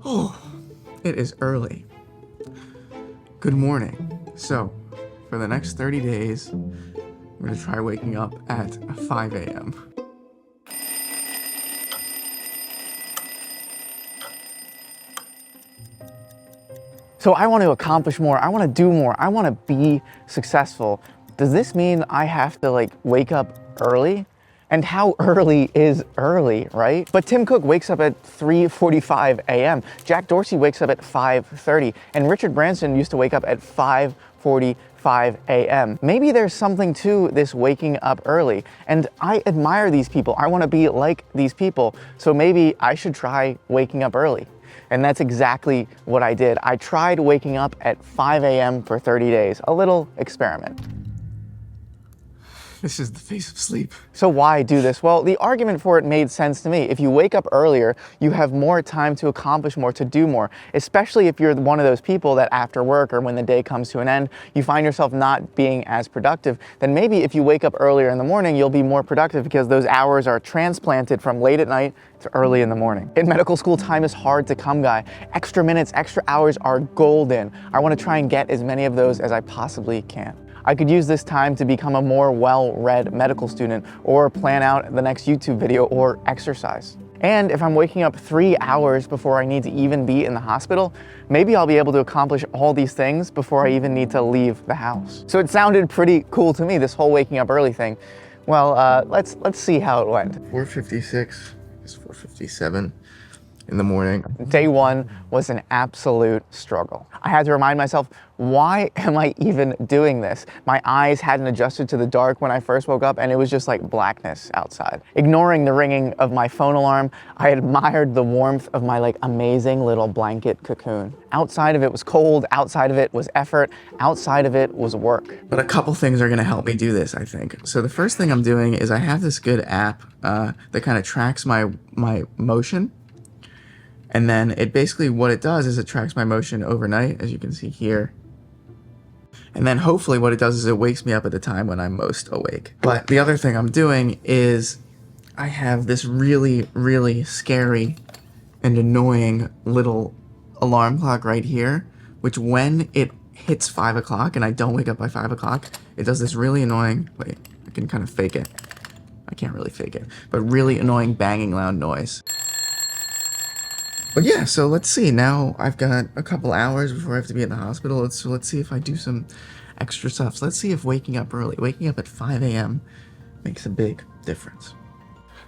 Oh, it is early. Good morning. So, for the next 30 days, I'm gonna try waking up at 5 a.m. So I want to accomplish more, I want to do more, I want to be successful. Does this mean I have to wake up early? And how early is early, right? But Tim Cook wakes up at 3:45 a.m. Jack Dorsey wakes up at 5:30. And Richard Branson used to wake up at 5:45 a.m. Maybe there's something to this waking up early. And I admire these people. I want to be like these people. So maybe I should try waking up early. And that's exactly what I did. I tried waking up at 5 a.m. for 30 days, a little experiment. This is the face of sleep. So why do this? Well, the argument for it made sense to me. If you wake up earlier, you have more time to accomplish more, to do more, especially if you're one of those people that after work or when the day comes to an end, you find yourself not being as productive. Then maybe if you wake up earlier in the morning, you'll be more productive because those hours are transplanted from late at night to early in the morning. In medical school, time is hard to come by. Extra minutes, extra hours are golden. I want to try and get as many of those as I possibly can. I could use this time to become a more well-read medical student or plan out the next YouTube video or exercise. And if I'm waking up 3 hours before I need to even be in the hospital, maybe I'll be able to accomplish all these things before I even need to leave the house. So it sounded pretty cool to me, this whole waking up early thing. Well, let's see how it went. 4:56, it's 4:57 in the morning. Day one was an absolute struggle. I had to remind myself, why am I even doing this? My eyes hadn't adjusted to the dark when I first woke up and it was just like blackness outside. Ignoring the ringing of my phone alarm, I admired the warmth of my amazing little blanket cocoon. Outside of it was cold, outside of it was effort, outside of it was work. But a couple things are gonna help me do this, I think. So the first thing I'm doing is I have this good app that kind of tracks my motion. And then it basically, what it does is it tracks my motion overnight, as you can see here. And then hopefully what it does is it wakes me up at the time when I'm most awake. But the other thing I'm doing is I have this really, really scary and annoying little alarm clock right here, which when it hits 5 o'clock and I don't wake up by 5 o'clock, it does this really annoying, wait, I can kind of fake it. I can't really fake it, but really annoying banging loud noise. But yeah, so let's see. Now I've got a couple hours before I have to be in the hospital. Let's see if I do some extra stuff. So let's see if waking up early, waking up at 5 a.m. makes a big difference.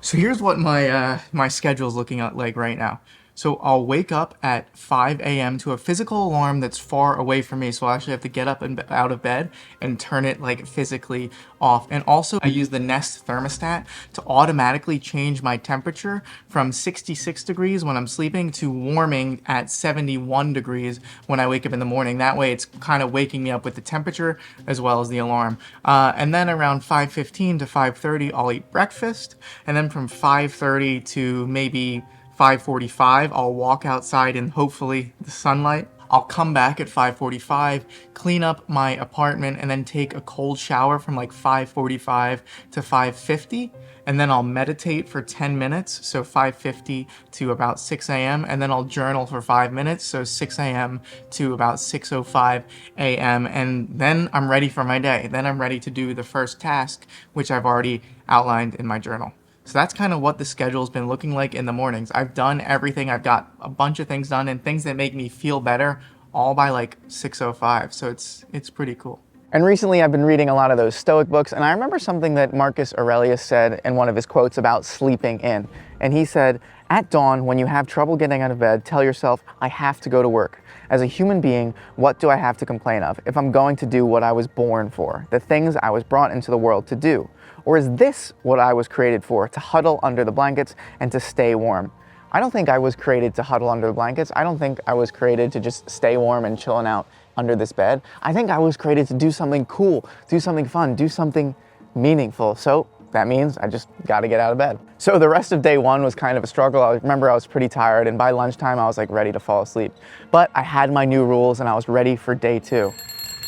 So here's what my schedule is looking like right now. So I'll wake up at 5 a.m. to a physical alarm that's far away from me. So I actually have to get up and out of bed and turn it physically off. And also I use the Nest thermostat to automatically change my temperature from 66 degrees when I'm sleeping to warming at 71 degrees when I wake up in the morning. That way it's kind of waking me up with the temperature as well as the alarm. And then around 5:15 to 5:30, I'll eat breakfast. And then from 5:30 to maybe 5:45, I'll walk outside in hopefully the sunlight. I'll come back at 5:45, clean up my apartment, and then take a cold shower from 5:45 to 5:50. And then I'll meditate for 10 minutes, so 5:50 to about 6 a.m. And then I'll journal for 5 minutes, so 6 a.m. to about 6:05 a.m. And then I'm ready for my day. Then I'm ready to do the first task, which I've already outlined in my journal. So that's kind of what the schedule's been looking like in the mornings. I've done everything. I've got a bunch of things done and things that make me feel better all by 6:05. So it's pretty cool. And recently I've been reading a lot of those Stoic books, and I remember something that Marcus Aurelius said in one of his quotes about sleeping in. And he said, "At dawn, when you have trouble getting out of bed, tell yourself, I have to go to work. As a human being, what do I have to complain of if I'm going to do what I was born for, the things I was brought into the world to do? Or is this what I was created for, to huddle under the blankets and to stay warm?" I don't think I was created to huddle under the blankets. I don't think I was created to just stay warm and chilling out under this bed. I think I was created to do something cool, do something fun, do something meaningful. So that means I just got to get out of bed. So the rest of day one was kind of a struggle. I remember I was pretty tired, and by lunchtime I was ready to fall asleep. But I had my new rules and I was ready for day two.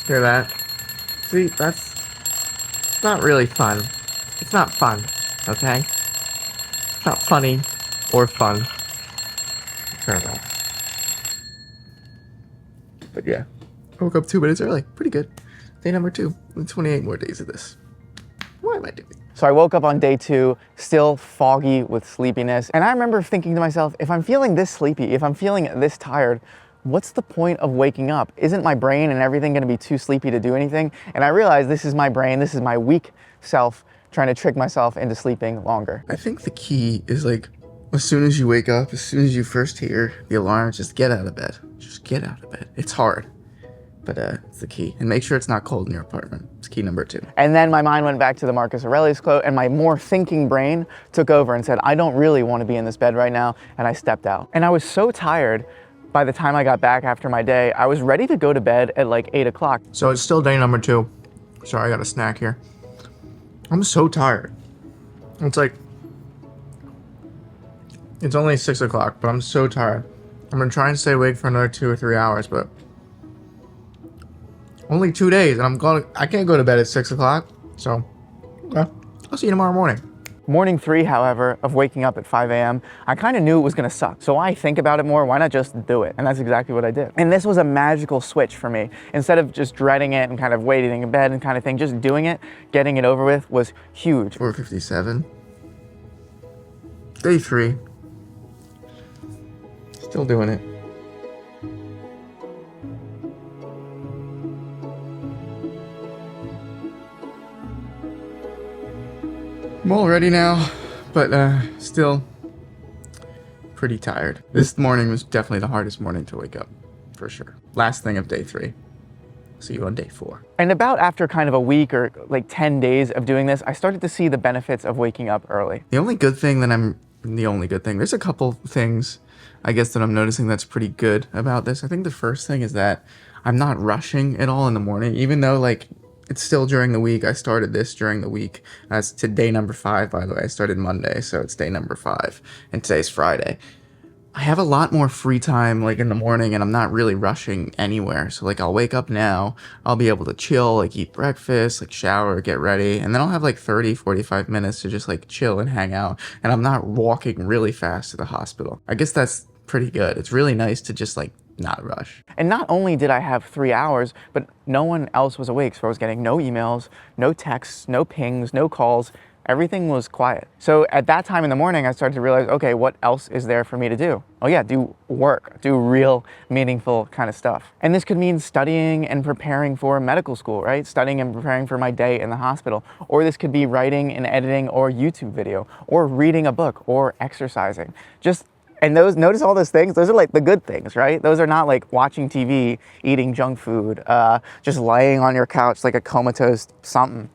Hear that? See, that's not really fun. It's not fun, okay? It's not funny or fun. Turn it off. But yeah, I woke up 2 minutes early. Pretty good. Day number 2. 28 more days of this. What am I doing? So I woke up on day 2, still foggy with sleepiness. And I remember thinking to myself, if I'm feeling this sleepy, if I'm feeling this tired, what's the point of waking up? Isn't my brain and everything gonna be too sleepy to do anything? And I realized this is my brain, this is my weak self trying to trick myself into sleeping longer. I think the key is like, as soon as you wake up, as soon as you first hear the alarm, just get out of bed. Just get out of bed. It's hard, but it's the key. And make sure it's not cold in your apartment. It's key number 2. And then my mind went back to the Marcus Aurelius quote, and my more thinking brain took over and said, I don't really want to be in this bed right now, and I stepped out. And I was so tired by the time I got back after my day, I was ready to go to bed at like 8 o'clock. So it's still day number 2. Sorry, I got a snack here. I'm so tired. It's like, it's only 6 o'clock, but I'm so tired. I'm gonna try and stay awake for another 2 or 3 hours, but only 2 days, and I can't go to bed at 6 o'clock, so I'll see you tomorrow morning. Morning 3, however, of waking up at 5 a.m., I kind of knew it was gonna suck. So I think about it more, why not just do it? And that's exactly what I did. And this was a magical switch for me. Instead of just dreading it and kind of waiting in bed and kind of thing, just doing it, getting it over with was huge. 4:57. Day 3. Still doing it. I'm all ready now, but still pretty tired. This morning was definitely the hardest morning to wake up, for sure. Last thing of day 3. See you on day 4. And about after kind of a week or like 10 days of doing this, I started to see the benefits of waking up early. The only good thing, there's a couple things, I guess, that I'm noticing that's pretty good about this. I think the first thing is that I'm not rushing at all in the morning, even though like it's still during the week. I started this during the week. That's to day number 5, by the way. I started Monday, so it's day number 5, and today's Friday. I have a lot more free time like in the morning, and I'm not really rushing anywhere. So like I'll wake up now, I'll be able to chill, like eat breakfast, like shower, get ready, and then I'll have like 30-45 minutes to just like chill and hang out, and I'm not walking really fast to the hospital. I guess that's pretty good. It's really nice to just like not rush. And not only did I have 3 hours, but no one else was awake. So I was getting no emails, no texts, no pings, no calls. Everything was quiet. So at that time in the morning, I started to realize, okay, what else is there for me to do? Oh yeah, do work, do real meaningful kind of stuff. And this could mean studying and preparing for medical school, right? Studying and preparing for my day in the hospital. Or this could be writing and editing or YouTube video, or reading a book, or exercising. And notice all those things, those are like the good things, right? Those are not like watching TV, eating junk food, just laying on your couch like a comatose something.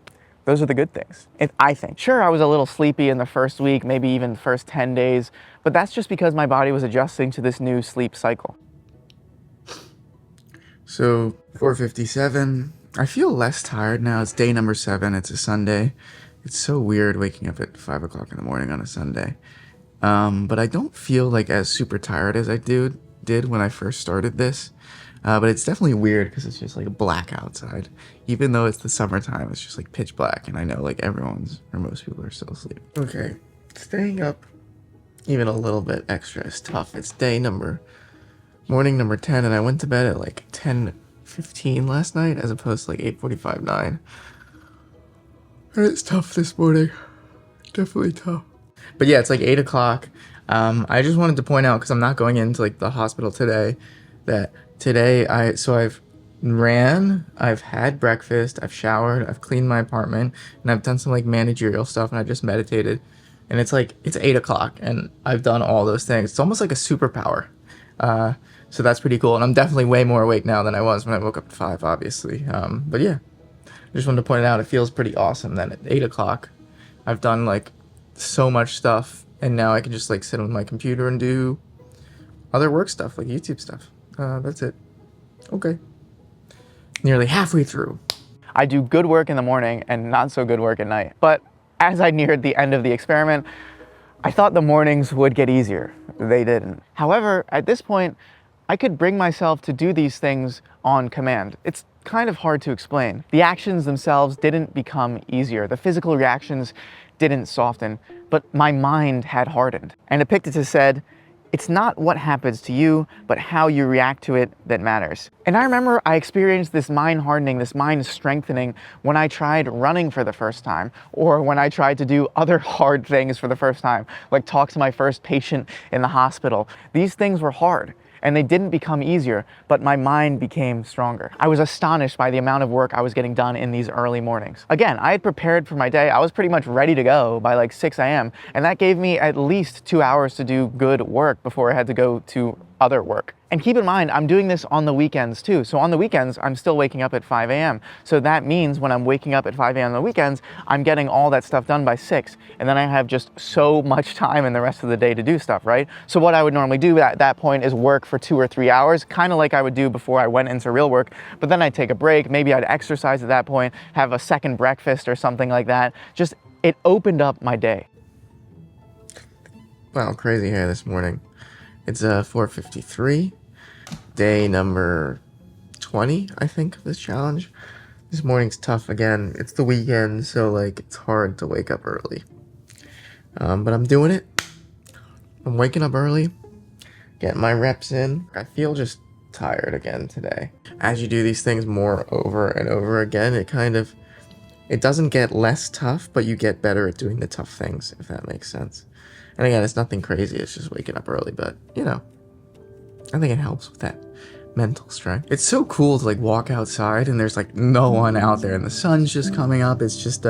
Those are the good things, I think. Sure, I was a little sleepy in the first week, maybe even the first 10 days, but that's just because my body was adjusting to this new sleep cycle. So 4:57, I feel less tired now. It's day number 7, it's a Sunday. It's so weird waking up at 5 o'clock in the morning on a Sunday. But I don't feel like as super tired as I did when I first started this. But it's definitely weird because it's just like black outside. Even though it's the summertime, it's just like pitch black. And I know like most people are still asleep. Okay, staying up even a little bit extra is tough. It's morning number 10, and I went to bed at like 10:15 last night as opposed to like 8:45, 9. And it's tough this morning. Definitely tough. But yeah, it's like 8 o'clock. I just wanted to point out, because I'm not going into like the hospital today, that today I've ran, I've had breakfast, I've showered, I've cleaned my apartment, and I've done some like managerial stuff, and I just meditated. And it's 8 o'clock, and I've done all those things. It's almost like a superpower. So that's pretty cool. And I'm definitely way more awake now than I was when I woke up at 5, obviously. But yeah, I just wanted to point it out. It feels pretty awesome that at 8 o'clock, I've done like so much stuff, and now I can just like sit on my computer and do other work stuff, like YouTube stuff. That's it. Okay. Nearly halfway through. I do good work in the morning and not so good work at night. But as I neared the end of the experiment, I thought the mornings would get easier. They didn't. However, at this point, I could bring myself to do these things on command. It's kind of hard to explain. The actions themselves didn't become easier. The physical reactions didn't soften, but my mind had hardened. And Epictetus said, It's not what happens to you, but how you react to it that matters. And I remember I experienced this mind hardening, this mind strengthening when I tried running for the first time, or when I tried to do other hard things for the first time, like talk to my first patient in the hospital. These things were hard, and they didn't become easier, but my mind became stronger. I was astonished by the amount of work I was getting done in these early mornings. Again, I had prepared for my day. I was pretty much ready to go by like 6 a.m. and that gave me at least 2 hours to do good work before I had to go to other work. And keep in mind, I'm doing this on the weekends too. So on the weekends, I'm still waking up at 5 a.m. So that means when I'm waking up at 5 a.m. on the weekends, I'm getting all that stuff done by 6. And then I have just so much time in the rest of the day to do stuff, right? So what I would normally do at that point is work for 2 or 3 hours, kind of like I would do before I went into real work. But then I'd take a break. Maybe I'd exercise at that point, have a second breakfast or something like that. Just, it opened up my day. Wow, crazy hair this morning. It's 4:53. Day number 20, I think, of this challenge. This morning's tough again. It's the weekend, so like it's hard to wake up early. But I'm doing it. I'm waking up early, getting my reps in. I feel just tired again today. As you do these things more over and over again, it doesn't get less tough, but you get better at doing the tough things, if that makes sense. And again, it's nothing crazy. It's just waking up early, but you know, I think it helps with that mental strength. It's so cool to like walk outside and there's like no one out there and the sun's just coming up. It's just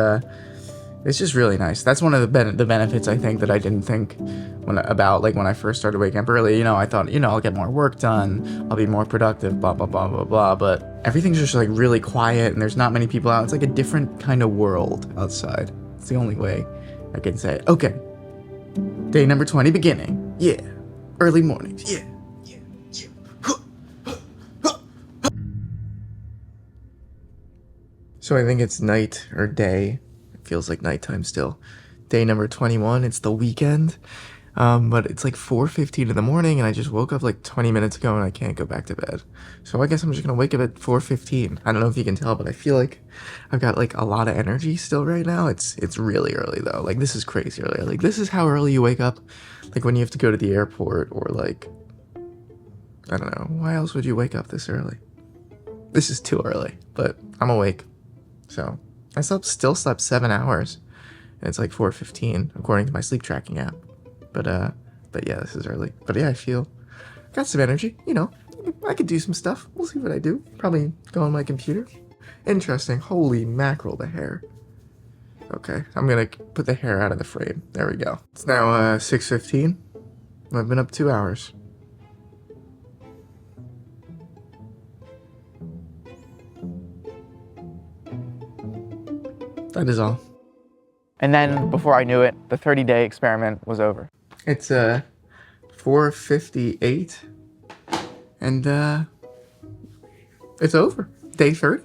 really nice. That's one of the benefits I think that I didn't think when I first started waking up early. You know, I thought, you know, I'll get more work done, I'll be more productive, blah blah blah blah blah. But everything's just like really quiet and there's not many people out. It's like a different kind of world outside. It's the only way I can say it. Okay, day number 20 beginning. Yeah, early mornings. Yeah. So I think it's night or day. It feels like nighttime still. Day number 21, it's the weekend. But it's like 4:15 in the morning and I just woke up like 20 minutes ago and I can't go back to bed. So I guess I'm just gonna wake up at 4:15. I don't know if you can tell, but I feel like I've got like a lot of energy still right now. It's really early though. Like this is crazy early. Like this is how early you wake up. Like when you have to go to the airport or like, I don't know. Why else would you wake up this early? This is too early, but I'm awake. So I still slept 7 hours and it's like 4:15 according to my sleep tracking app. But yeah, this is early. But yeah, I got some energy, you know, I could do some stuff. We'll see what I do. Probably go on my computer. Interesting. Holy mackerel, the hair. Okay, I'm gonna put the hair out of the frame. There we go. It's now 6:15. I've been up 2 hours. That is all. And then before I knew it, the 30-day experiment was over. It's 4:58 and it's over. Day 30.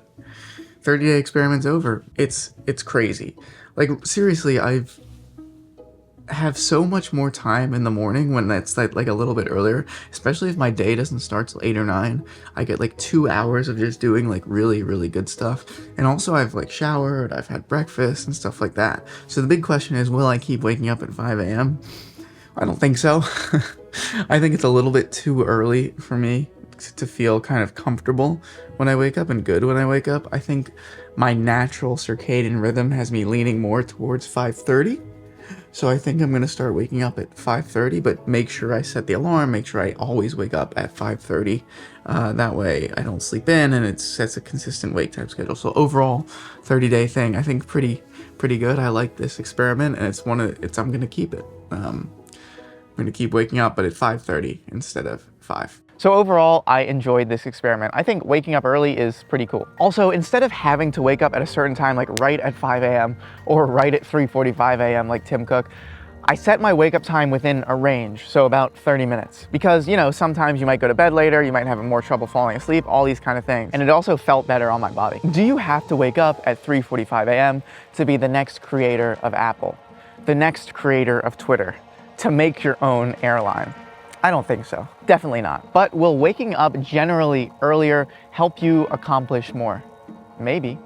30-day experiment's over. It's crazy. Like seriously, I've have so much more time in the morning when that's like a little bit earlier, especially if my day doesn't start till 8 or 9. I get like 2 hours of just doing like really, really good stuff. And also I've like showered, I've had breakfast and stuff like that. So the big question is, will I keep waking up at 5 a.m.? I don't think so. I think it's a little bit too early for me to feel kind of comfortable when I wake up and good when I wake up. I think my natural circadian rhythm has me leaning more towards 5:30. So I think I'm going to start waking up at 5:30, but make sure I set the alarm, make sure I always wake up at 5:30. That way I don't sleep in and it sets a consistent wake time schedule. So overall, 30-day thing, I think pretty good. I like this experiment and I'm going to keep it. I'm going to keep waking up, but at 5:30 instead of 5. So overall, I enjoyed this experiment. I think waking up early is pretty cool. Also, instead of having to wake up at a certain time, like right at 5 a.m. or right at 3:45 a.m. like Tim Cook, I set my wake up time within a range, so about 30 minutes. Because, you know, sometimes you might go to bed later, you might have more trouble falling asleep, all these kind of things. And it also felt better on my body. Do you have to wake up at 3:45 a.m. to be the next creator of Apple, the next creator of Twitter, to make your own airline? I don't think so. Definitely not. But will waking up generally earlier help you accomplish more? Maybe.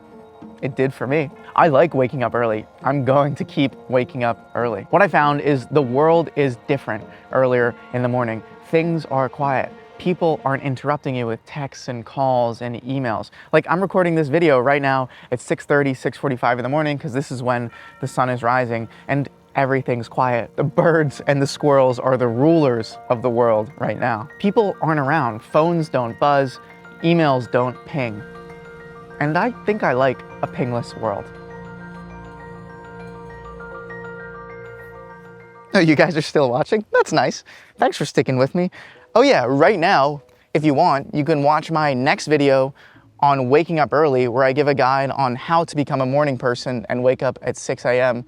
it did for me. I like waking up early. I'm going to keep waking up early. What I found is the world is different earlier in the morning. Things are quiet. People aren't interrupting you with texts and calls and emails. Like, I'm recording this video right now at 6:30, 6:45 in the morning because this is when the sun is rising and everything's quiet. The birds and the squirrels are the rulers of the world right now. People aren't around. Phones don't buzz. Emails don't ping. And I think I like a pingless world. Oh, you guys are still watching? That's nice. Thanks for sticking with me. Oh yeah, right now, if you want, you can watch my next video on waking up early, where I give a guide on how to become a morning person and wake up at 6 a.m.,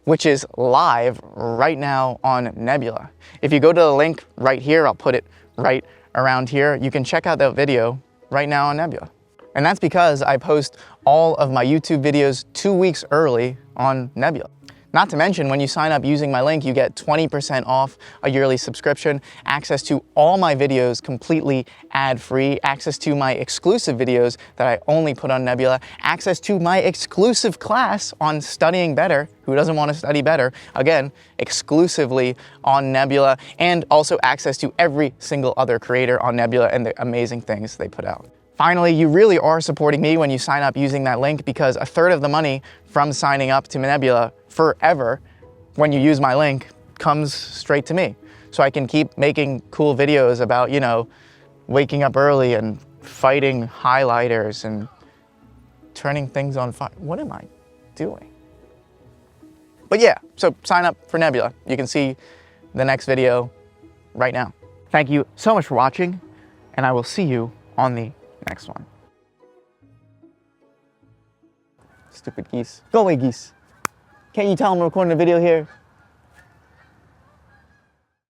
which is live right now on Nebula. If you go to the link right here, I'll put it right around here, you can check out that video right now on Nebula. And that's because I post all of my YouTube videos 2 weeks early on Nebula. Not to mention, when you sign up using my link, you get 20% off a yearly subscription, access to all my videos completely ad-free, access to my exclusive videos that I only put on Nebula, access to my exclusive class on studying better. Who doesn't want to study better? Again, exclusively on Nebula, and also access to every single other creator on Nebula and the amazing things they put out. Finally, you really are supporting me when you sign up using that link, because a third of the money from signing up to Nebula forever, when you use my link, comes straight to me. So I can keep making cool videos about, you know, waking up early and fighting highlighters and turning things on fire. What am I doing? But yeah, so sign up for Nebula. You can see the next video right now. Thank you so much for watching, and I will see you on the next one. Stupid geese. Go away, geese. Can't you tell I'm recording a video here?